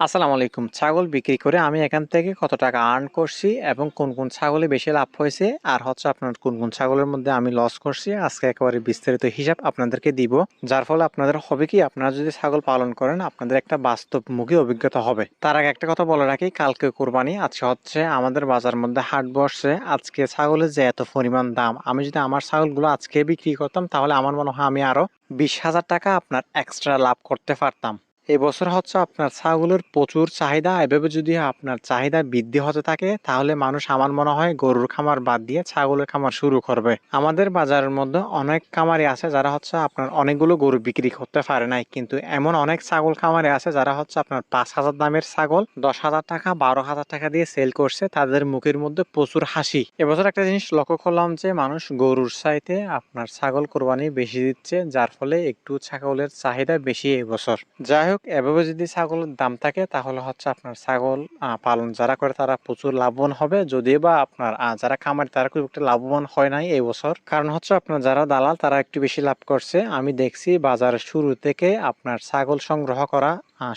আসসালামু আলাইকুম। ছাগল বিক্রি করে আমি এখান থেকে কত টাকা আর্ন করছি এবং কোন ছাগলে বেশি লাভ হয়েছে আর হচ্ছে আপনার কোন ছাগলের মধ্যে আমি লস করছি আজকে একেবারে বিস্তারিত হিসাব আপনাদেরকে দিব। যার ফলে আপনাদের হবে কি, আপনারা যদি ছাগল পালন করেন আপনাদের একটা বাস্তবমুখী অভিজ্ঞতা হবে। তার আগে একটা কথা বলে রাখি, কালকে কোরবানি, আজকে হচ্ছে আমাদের বাজার মধ্যে হাট বসছে। আজকে ছাগলের যে এত পরিমাণ দাম, আমি যদি আমার ছাগলগুলো আজকে বিক্রি করতাম তাহলে আমার মনে হয় আমি আরো 20,000 টাকা আপনার এক্সট্রা লাভ করতে পারতাম। এবছর হচ্ছে আপনার ছাগলের প্রচুর চাহিদা। এভাবে যদি আপনার চাহিদা বৃদ্ধি হতে থাকে তাহলে মানুষ আমার মনে হয় গরুর খামার বাদ দিয়ে ছাগলের খামার শুরু করবে। আমাদের বাজারের মধ্যে অনেক খামারি আছে যারা হচ্ছে আপনার অনেকগুলো গরু বিক্রি করতে পারে নাই, কিন্তু এমন অনেক ছাগল খামারি আছে যারা হচ্ছে আপনার 5,000 দামের ছাগল 10,000 টাকা 12,000 টাকা দিয়ে সেল করছে। তাদের মুখের মধ্যে প্রচুর হাসি। এবছর একটা জিনিস লক্ষ্য করলাম যে মানুষ গরুর চাইতে আপনার ছাগল কোরবানি বেশি দিচ্ছে, যার ফলে একটু ছাগলের চাহিদা বেশি এবছর। যাই হোক, এভাবে যদি ছাগলের দাম থাকে তাহলে হচ্ছে আপনার ছাগল পালন যারা করে তারা প্রচুর লাভবান হবে। যদিও বা আপনার যারা খামারি তারা খুব একটা লাভবান হয় নাই এই বছর, কারণ হচ্ছে আপনার যারা দালাল তারা একটু বেশি লাভ করছে। আমি দেখছি বাজারের শুরু থেকে আপনার ছাগল সংগ্রহ করা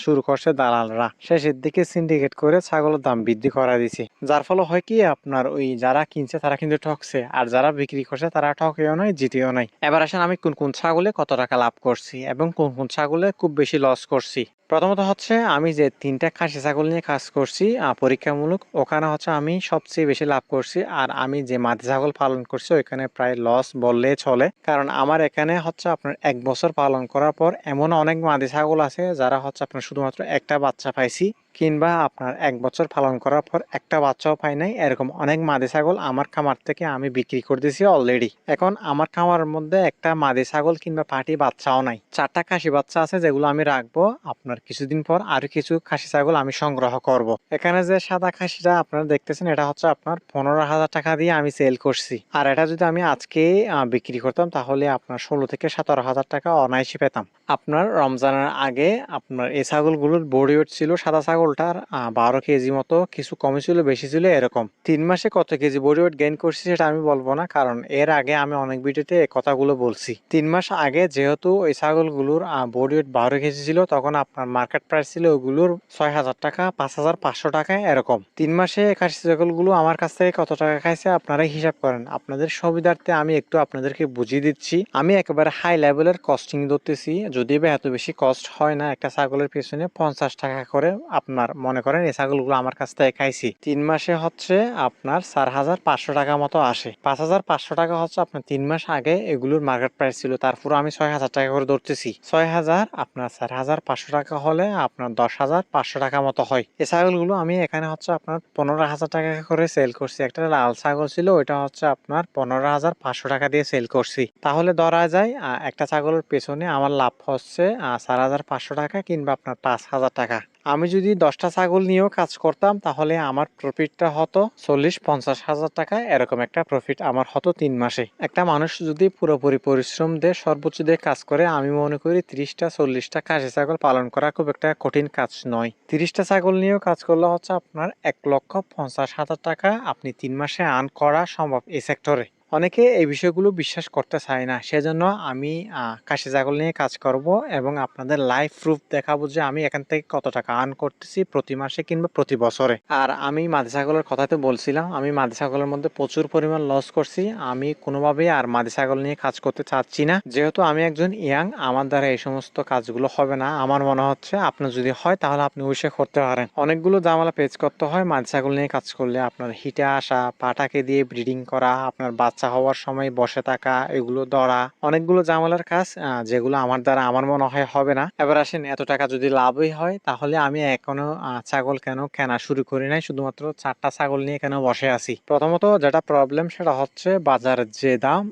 শুরু করছে দালালরা, শেষের দিকে সিন্ডিকেট করে ছাগলের দাম বৃদ্ধি করা দিছে। যার ফলে হয় কি, আপনার ওই যারা কিনছে তারা কিন্তু ঠকছে, আর যারা বিক্রি করছে তারা ঠকেও নয় জিতেও নাই। এবার আসেন আমি কোন ছাগলে কত টাকা লাভ করছি এবং কোন ছাগলে খুব বেশি লস করছি। প্রথমত হচ্ছে আমি যে 3টা খাসি ছাগল নিয়ে কাজ করছি পরীক্ষামূলক, ওখানে হচ্ছে আমি সবচেয়ে বেশি লাভ করছি। আর আমি যে মাদি ছাগল পালন করছি ওইখানে প্রায় লস বললে চলে, কারণ আমার এখানে হচ্ছে আপনার 1 বছর পালন করার পর এমন অনেক মাদি ছাগল আছে যারা হচ্ছে আপনার শুধুমাত্র একটা বাচ্চা পাইছি, কিংবা আপনার 1 বছর পালন করার পর একটা বাচ্চাও পাই নাই। এরকম অনেক মাদি ছাগল আমার খামার থেকে আমি বিক্রি করে দিয়েছি অলরেডি। এখন আমার খামারের মধ্যে একটা মাদি ছাগল কিংবা পাটি বাচ্চাও নাই। 4টা খাসি বাচ্চা আছে যেগুলো আমি রাখবো। আপনার কিছুদিন পর আরো কিছু খাসি ছাগল আমি সংগ্রহ করব। এখানে যে সাদা খাসিটা আপনারা দেখতেছেন এটা হচ্ছে আপনার 15,000 টাকা দিয়ে আমি সেল করছি। আর এটা যদি আমি আজকে বিক্রি করতাম তাহলে আপনার 16 থেকে 17,000 টাকা অনায়াসে পেতাম। আপনার রমজানের আগে আপনার এই ছাগলগুলোর বডি ওয়েট ছিল সাদা ছাগলটার 12 কেজি মতো, কিছু কমে ছিল বেশি ছিল এরকম। 3 মাসে কত কেজি বডি ওয়েট গেইন করছি সেটা আমি বলবো না, কারণ এর আগে আমি অনেক ভিডিওতে এই কথাগুলো বলছি। 3 মাস আগে যেহেতু এই ছাগলগুলোর বডি ওয়েট 12 কেজি ছিল, তখন আপনার মার্কেট প্রাইস ছিল ওগুলোর 6,000 টাকা 5,500 টাকায় এরকম। 3 মাসে খাসি ছাগলগুলো আমার কাছ থেকে কত টাকা খাইছে আপনারাই হিসাব করেন। আপনাদের সুবিধার্থে আমি একটু আপনাদেরকে বুঝিয়ে দিচ্ছি। আমি একেবারে হাই লেভেলের কস্টিং ধরতেছি, যদিও বা এত বেশি কস্ট হয় না। একটা ছাগলের পেছনে 50 টাকা করে আপনার মনে করেন এই ছাগলগুলো আমার কাছ থেকে খাইছি। 3 মাসে হচ্ছে আপনার 4,500 টাকা মতো আসে। 5,500 টাকা হচ্ছে আপনার 3 মাস আগে এগুলোর মার্কেট প্রাইস ছিল, তারপর আমি 6,000 টাকা করে ধরতেছি। 6,000 আপনার 4,500 টাকা হলে আপনার 10,500 টাকা মতো হয়। এই ছাগলগুলো আমি এখানে হচ্ছে আপনার 15,000 টাকা করে সেল করছি। একটা লাল ছাগল ছিল, ওইটা হচ্ছে আপনার 15,500 টাকা দিয়ে সেল করছি। তাহলে ধরা যায় একটা ছাগলের পেছনে আমার লাভ হচ্ছে 4,500 টাকা কিংবা আপনার 5,000 টাকা। আমি যদি 10টা ছাগল নিয়েও কাজ করতাম তাহলে আমার প্রফিটটা হতো 40-50,000 টাকা, এরকম একটা প্রফিট আমার হতো 3 মাসে। একটা মানুষ যদি পুরোপুরি পরিশ্রম দিয়ে সর্বোচ্চ দিয়ে কাজ করে, আমি মনে করি 30টা-40টা খাসি ছাগল পালন করা খুব একটা কঠিন কাজ নয়। 30টা ছাগল নিয়েও কাজ করলে হচ্ছে আপনার 1,50,000 টাকা আপনি 3 মাসে আর্ন করা সম্ভব এই সেক্টরে। অনেকে এই বিষয়গুলো বিশ্বাস করতে চায় না, সেজন্য আমি খাসি ছাগল নিয়ে কাজ করব এবং আপনাদের লাইভ প্রুফ দেখাবো যে আমি এখান থেকে কত টাকা আর্ন করতেছি প্রতি মাসে কিংবা প্রতি বছরে। আর আমি মাদি ছাগলের কথাতে বলছিলাম, আমি মাদি ছাগলের মধ্যে প্রচুর পরিমাণ লস করছি। আমি কোনোভাবেই আর মাদি ছাগল নিয়ে কাজ করতে চাচ্ছি না, যেহেতু আমি একজন ইয়াং, আমার দ্বারা এই সমস্ত কাজগুলো হবে না। আমার মনে হচ্ছে আপনার যদি হয় তাহলে আপনি অবশ্যই করতে পারেন। অনেকগুলো ঝামেলা পেচ করতে হয় মাদি ছাগল নিয়ে কাজ করলে। আপনার হিটে আসা, পাটাকে দিয়ে ব্রিডিং করা, আপনার বাচ্চা হওয়ার সময় বসে থাকা, এগুলো ধরা, অনেকগুলো ঝামেলার কাজ যেগুলো আমার দ্বারা আমার মনে হয় হবে না। এবার আসেন, এত টাকা যদি লাভই হয় তাহলে আমি এখনো ছাগল কেন কেনা শুরু করি নাই, শুধুমাত্র 4টা ছাগল নিয়ে কেন বসে আছি। প্রথমত যেটা প্রবলেম সেটা হচ্ছে বাজারের যে দাম,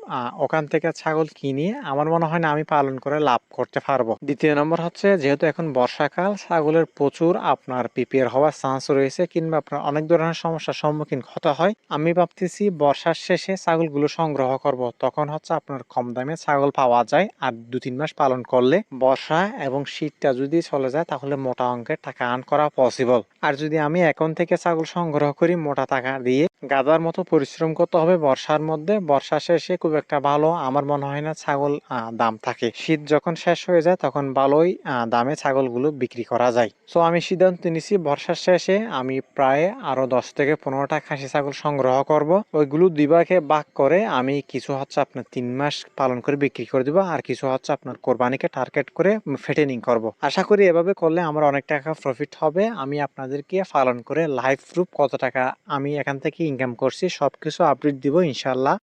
ওখান থেকে ছাগল কিনে আমার মনে হয় না আমি পালন করে লাভ করতে পারবো। দ্বিতীয় নম্বর হচ্ছে যেহেতু এখন বর্ষাকাল, ছাগলের প্রচুর আপনার পিপিআর হওয়ার চান্স রয়েছে কিংবা আপনার অনেক ধরনের সমস্যার সম্মুখীন হতে হয়। আমি ভাবতেছি বর্ষার শেষে ছাগলগুলো ছাগলগুলো সংগ্রহ করব, তখন হচ্ছে আপনার কম দামে ছাগল পাওয়া যায়। আর 2-3 মাস পালন করলে বর্ষা এবং শীতটা যদি চলে যায় তাহলে মোটা অঙ্কের টাকা আর্ন করা পসিবল। আর যদি আমি এখন থেকে ছাগল সংগ্রহ করি মোটা টাকা দিয়ে, গাদার মতো পরিশ্রম করতে হবে বর্ষার মধ্যে। বর্ষা শেষে খুব একটা ভালো আমার মনে হয় না ছাগল দাম থাকে। শীত যখন শেষ হয়ে যায় তখন ভালোই দামে ছাগলগুলো বিক্রি করা যায়। সো আমি সিদ্ধান্ত নিয়েছি বর্ষার শেষে আমি প্রায় আরো 10 থেকে 15টা খাসি ছাগল সংগ্রহ করব। ওইগুলো 2 ভাগে ভাগ করে আমি কিছু হচ্ছে আপনার 3 মাস পালন করে বিক্রি করে দিব, আর কিছু হচ্ছে আপনার কোরবানিকে টার্গেট করে ফেটেনিং করব। আশা করি এভাবে করলে আমার অনেক টাকা প্রফিট হবে। আমি আপনাদেরকে পালন করে লাইভ প্রুফ কত টাকা আমি এখান থেকে ইনকাম করছি সবকিছু আপডেট দিব ইনশাল্লাহ।